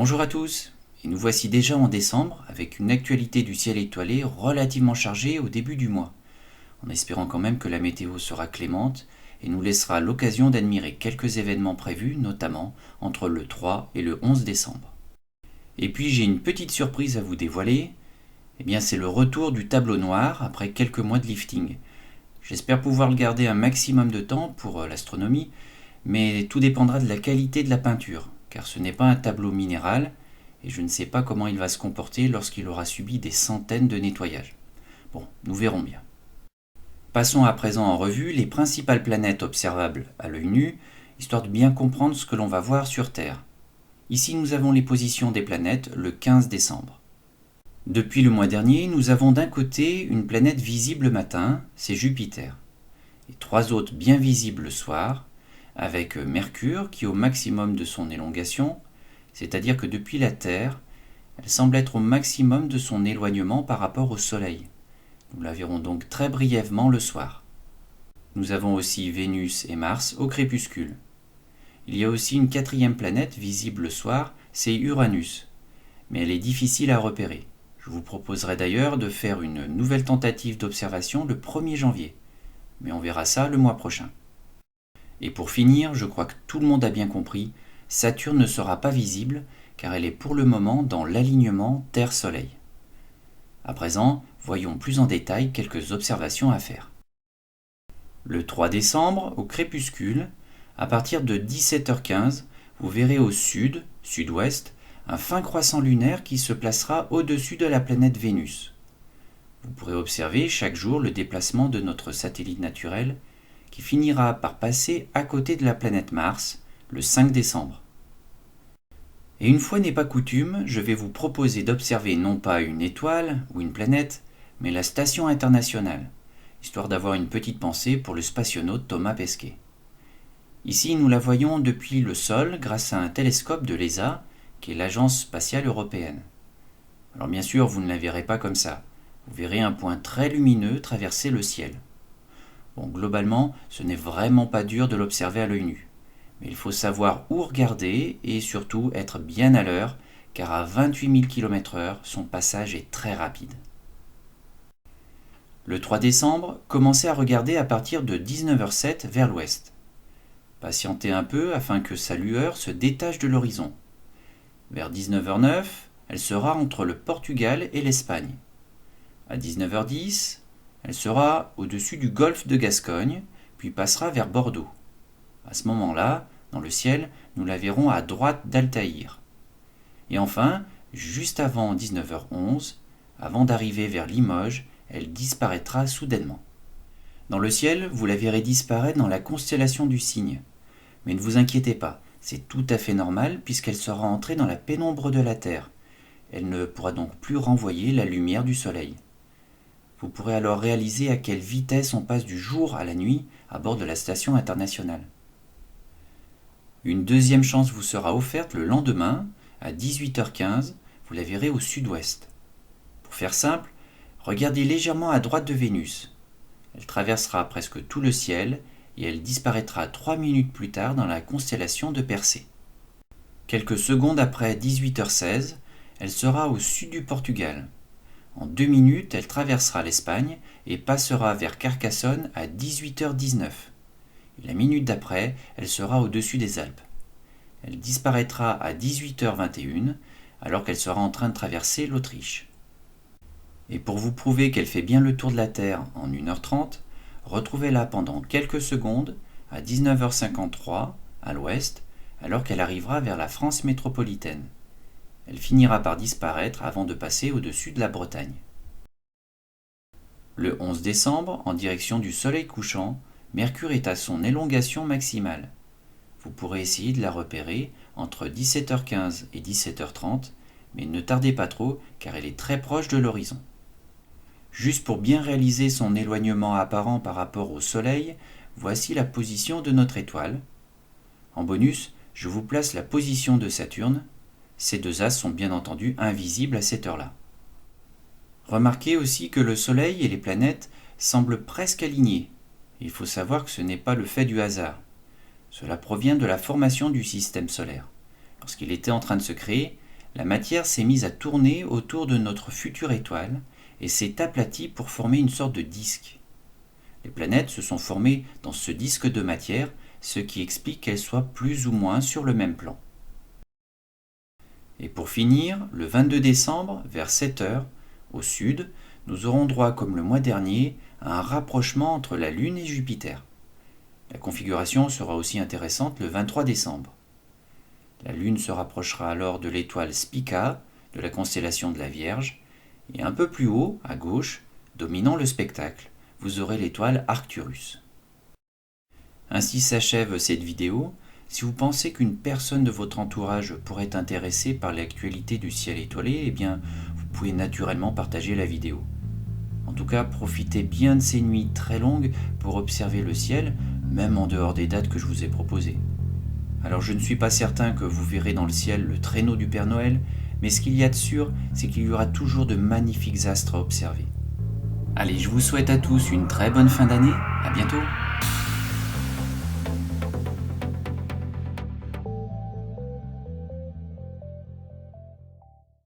Bonjour à tous, et nous voici déjà en décembre avec une actualité du ciel étoilé relativement chargée au début du mois, en espérant quand même que la météo sera clémente et nous laissera l'occasion d'admirer quelques événements prévus, notamment entre le 3 et le 11 décembre. Et puis j'ai une petite surprise à vous dévoiler, c'est le retour du tableau noir après quelques mois de lifting. J'espère pouvoir le garder un maximum de temps pour l'astronomie, mais tout dépendra de la qualité de la peinture, car ce n'est pas un tableau minéral, et je ne sais pas comment il va se comporter lorsqu'il aura subi des centaines de nettoyages. Bon, nous verrons bien. Passons à présent en revue les principales planètes observables à l'œil nu, histoire de bien comprendre ce que l'on va voir sur Terre. Ici nous avons les positions des planètes le 15 décembre. Depuis le mois dernier, nous avons d'un côté une planète visible le matin, c'est Jupiter, et trois autres bien visibles le soir, avec Mercure qui est au maximum de son élongation, c'est-à-dire que depuis la Terre, elle semble être au maximum de son éloignement par rapport au Soleil. Nous la verrons donc très brièvement le soir. Nous avons aussi Vénus et Mars au crépuscule. Il y a aussi une quatrième planète visible le soir, c'est Uranus, mais elle est difficile à repérer. Je vous proposerai d'ailleurs de faire une nouvelle tentative d'observation le 1er janvier, mais on verra ça le mois prochain. Et pour finir, je crois que tout le monde a bien compris, Saturne ne sera pas visible car elle est pour le moment dans l'alignement Terre-Soleil. À présent, voyons plus en détail quelques observations à faire. Le 3 décembre, au crépuscule, à partir de 17h15, vous verrez au sud, sud-ouest, un fin croissant lunaire qui se placera au-dessus de la planète Vénus. Vous pourrez observer chaque jour le déplacement de notre satellite naturel qui finira par passer à côté de la planète Mars le 5 décembre. Et une fois n'est pas coutume, je vais vous proposer d'observer non pas une étoile ou une planète, mais la station internationale, histoire d'avoir une petite pensée pour le spationaute Thomas Pesquet. Ici, nous la voyons depuis le sol grâce à un télescope de l'ESA, qui est l'Agence spatiale européenne. Alors bien sûr, vous ne la verrez pas comme ça. Vous verrez un point très lumineux traverser le ciel. Bon, globalement, ce n'est vraiment pas dur de l'observer à l'œil nu. Mais il faut savoir où regarder et surtout être bien à l'heure, car à 28 000 km/h, son passage est très rapide. Le 3 décembre, commencez à regarder à partir de 19h07 vers l'ouest. Patientez un peu afin que sa lueur se détache de l'horizon. Vers 19h09, elle sera entre le Portugal et l'Espagne. À 19h10, elle sera au-dessus du golfe de Gascogne, puis passera vers Bordeaux. À ce moment-là, dans le ciel, nous la verrons à droite d'Altaïr. Et enfin, juste avant 19h11, avant d'arriver vers Limoges, elle disparaîtra soudainement. Dans le ciel, vous la verrez disparaître dans la constellation du Cygne. Mais ne vous inquiétez pas, c'est tout à fait normal puisqu'elle sera entrée dans la pénombre de la Terre. Elle ne pourra donc plus renvoyer la lumière du Soleil. Vous pourrez alors réaliser à quelle vitesse on passe du jour à la nuit à bord de la station internationale. Une deuxième chance vous sera offerte le lendemain, à 18h15, vous la verrez au sud-ouest. Pour faire simple, regardez légèrement à droite de Vénus. Elle traversera presque tout le ciel et elle disparaîtra 3 minutes plus tard dans la constellation de Persée. Quelques secondes après 18h16, elle sera au sud du Portugal. En 2 minutes, elle traversera l'Espagne et passera vers Carcassonne à 18h19. Et la minute d'après, elle sera au-dessus des Alpes. Elle disparaîtra à 18h21 alors qu'elle sera en train de traverser l'Autriche. Et pour vous prouver qu'elle fait bien le tour de la Terre en 1h30, retrouvez-la pendant quelques secondes à 19h53 à l'ouest alors qu'elle arrivera vers la France métropolitaine. Elle finira par disparaître avant de passer au-dessus de la Bretagne. Le 11 décembre, en direction du soleil couchant, Mercure est à son élongation maximale. Vous pourrez essayer de la repérer entre 17h15 et 17h30, mais ne tardez pas trop car elle est très proche de l'horizon. Juste pour bien réaliser son éloignement apparent par rapport au Soleil, voici la position de notre étoile. En bonus, je vous place la position de Saturne. Ces deux astres sont bien entendu invisibles à cette heure-là. Remarquez aussi que le Soleil et les planètes semblent presque alignés. Il faut savoir que ce n'est pas le fait du hasard. Cela provient de la formation du système solaire. Lorsqu'il était en train de se créer, la matière s'est mise à tourner autour de notre future étoile et s'est aplatie pour former une sorte de disque. Les planètes se sont formées dans ce disque de matière, ce qui explique qu'elles soient plus ou moins sur le même plan. Et pour finir, le 22 décembre, vers 7 heures, au sud, nous aurons droit, comme le mois dernier, à un rapprochement entre la Lune et Jupiter. La configuration sera aussi intéressante le 23 décembre. La Lune se rapprochera alors de l'étoile Spica, de la constellation de la Vierge, et un peu plus haut, à gauche, dominant le spectacle, vous aurez l'étoile Arcturus. Ainsi s'achève cette vidéo. Si vous pensez qu'une personne de votre entourage pourrait être intéressée par l'actualité du ciel étoilé, eh bien, vous pouvez naturellement partager la vidéo. En tout cas, profitez bien de ces nuits très longues pour observer le ciel, même en dehors des dates que je vous ai proposées. Alors je ne suis pas certain que vous verrez dans le ciel le traîneau du Père Noël, mais ce qu'il y a de sûr, c'est qu'il y aura toujours de magnifiques astres à observer. Allez, je vous souhaite à tous une très bonne fin d'année, à bientôt.